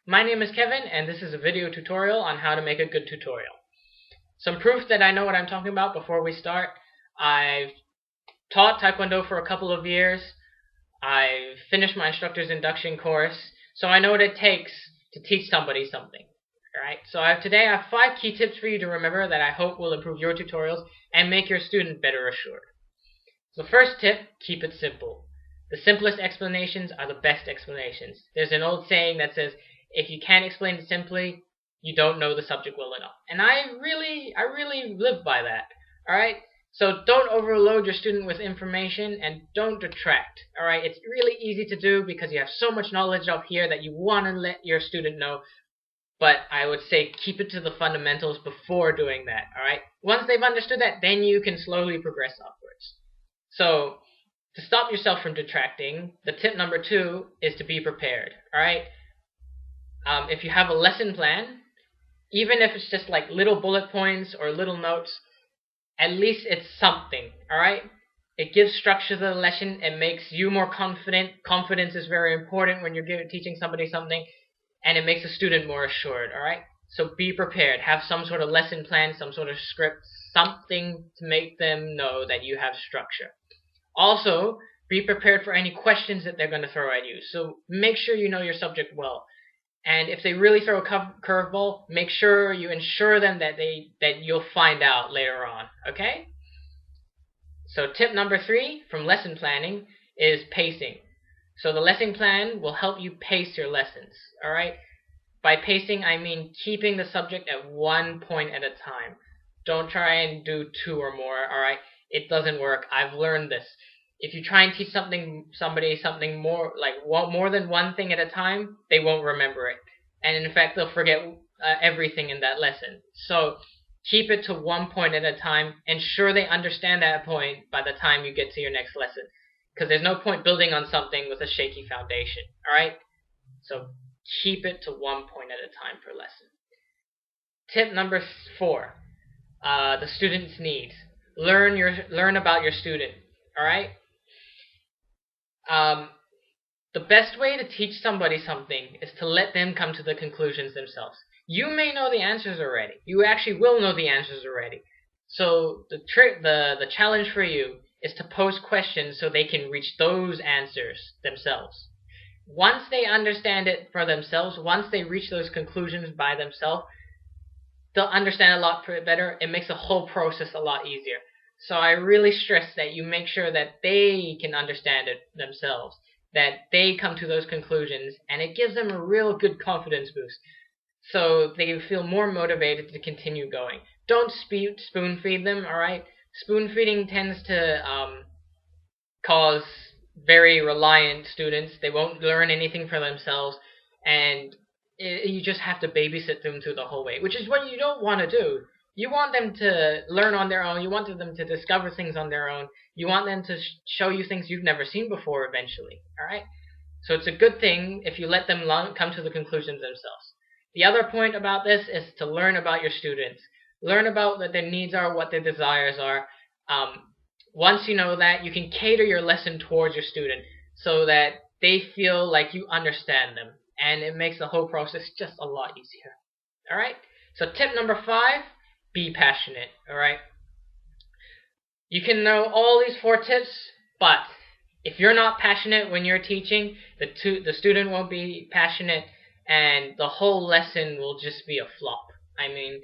My name is Kevin, and this is a video tutorial on how to make a good tutorial. Some proof that I know what I'm talking about before we start. I've taught Taekwondo for a couple of years. I've finished my instructor's induction course, so I know what it takes to teach somebody something. Alright, so today I have 5 key tips for you to remember that I hope will improve your tutorials and make your student better assured. So first tip, keep it simple. The simplest explanations are the best explanations. There's an old saying that says, if you can't explain it simply, you don't know the subject well enough. And I really live by that. Alright? So don't overload your student with information and don't detract. Alright? It's really easy to do because you have so much knowledge up here that you want to let your student know. But I would say keep it to the fundamentals before doing that. Alright? Once they've understood that, then you can slowly progress upwards. So, to stop yourself from detracting, the tip number 2 is to be prepared. Alright? If you have a lesson plan, even if it's just like little bullet points or little notes, at least it's something. Alright? It gives structure to the lesson. It makes you more confident. Confidence is very important when you're teaching somebody something. And it makes a student more assured. Alright? So be prepared. Have some sort of lesson plan, some sort of script, something to make them know that you have structure. Also, be prepared for any questions that they're going to throw at you. So make sure you know your subject well. And if they really throw a curveball, make sure you ensure them that you'll find out later on. Okay? So tip number 3 from lesson planning is pacing. So the lesson plan will help you pace your lessons. Alright? By pacing, I mean keeping the subject at one point at a time. Don't try and do 2 or more. Alright? It doesn't work. I've learned this. If you try and teach somebody something more, like more than one thing at a time, they won't remember it. And in fact, they'll forget everything in that lesson. So keep it to one point at a time. Ensure they understand that point by the time you get to your next lesson. Because there's no point building on something with a shaky foundation. Alright? So keep it to one point at a time per lesson. Tip number 4. The student's needs. Learn about your student. Alright? The best way to teach somebody something is to let them come to the conclusions themselves. You may know the answers already. You actually will know the answers already. So the challenge for you is to pose questions so they can reach those answers themselves. Once they understand it for themselves, once they reach those conclusions by themselves, they'll understand a lot better. It makes the whole process a lot easier. So I really stress that you make sure that they can understand it themselves, that they come to those conclusions, and it gives them a real good confidence boost. So they feel more motivated to continue going. Don't spoon feed them, alright? Spoon feeding tends to cause very reliant students. They won't learn anything for themselves, and you just have to babysit them through the whole way, which is what you don't want to do. You want them to learn on their own. You want them to discover things on their own. You want them to show you things you've never seen before eventually. Alright? So it's a good thing if you let them come to the conclusions themselves. The other point about this is to learn about your students. Learn about what their needs are, what their desires are. Once you know that, you can cater your lesson towards your student so that they feel like you understand them. And it makes the whole process just a lot easier. Alright? So tip number 5. Be passionate, alright? You can know all these 4 tips, but if you're not passionate when you're teaching, the student won't be passionate, and the whole lesson will just be a flop. I mean,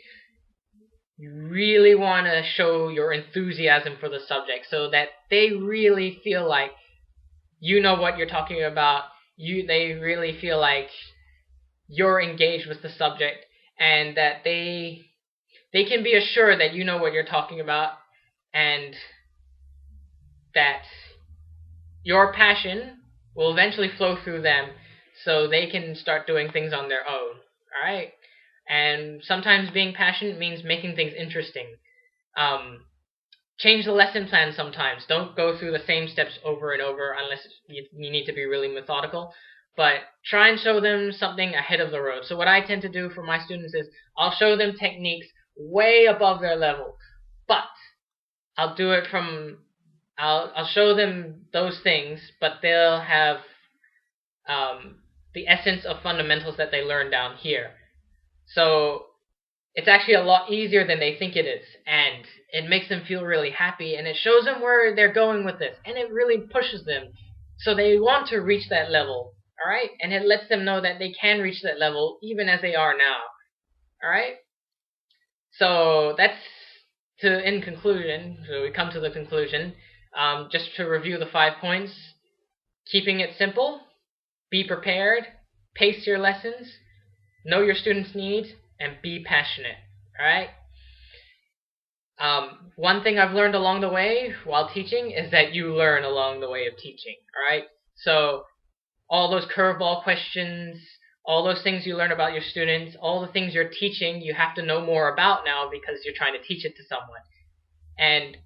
you really want to show your enthusiasm for the subject so that they really feel like you know what you're talking about. They really feel like you're engaged with the subject, and that they can be assured that you know what you're talking about and that your passion will eventually flow through them so they can start doing things on their own. Alright? And sometimes being passionate means making things interesting. Change the lesson plan sometimes. Don't go through the same steps over and over unless you need to be really methodical. But try and show them something ahead of the road. So what I tend to do for my students is I'll show them techniques way above their level, but I'll show them those things, but they'll have the essence of fundamentals that they learn down here. So it's actually a lot easier than they think it is, and it makes them feel really happy, and it shows them where they're going with this, and it really pushes them so they want to reach that level. All right, and it lets them know that they can reach that level even as they are now. All right, so that's in conclusion. So we come to the conclusion. Just to review the 5 points: keeping it simple, be prepared, pace your lessons, know your students' needs, and be passionate. All right. One thing I've learned along the way while teaching is that you learn along the way of teaching. All right. So all those curveball questions, all those things you learn about your students, all the things you're teaching, you have to know more about now because you're trying to teach it to someone. And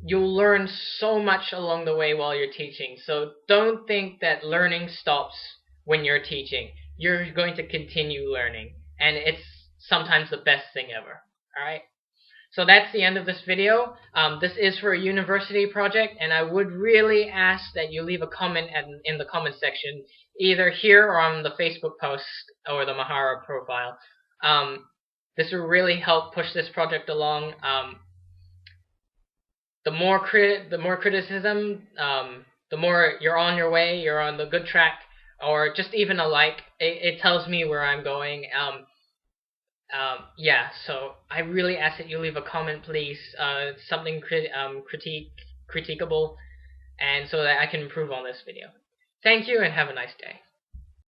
you'll learn so much along the way while you're teaching. So don't think that learning stops when you're teaching. You're going to continue learning, and it's sometimes the best thing ever. All right. So that's the end of this video. This is for a university project, and I would really ask that you leave a comment in the comment section, either here or on the Facebook post or the Mahara profile. This will really help push this project along. The more criticism, the more you're on your way, you're on the good track, or just even a like, it tells me where I'm going. Yeah, so I really ask that you leave a comment, please, something critiquable, and so that I can improve on this video. Thank you, and have a nice day.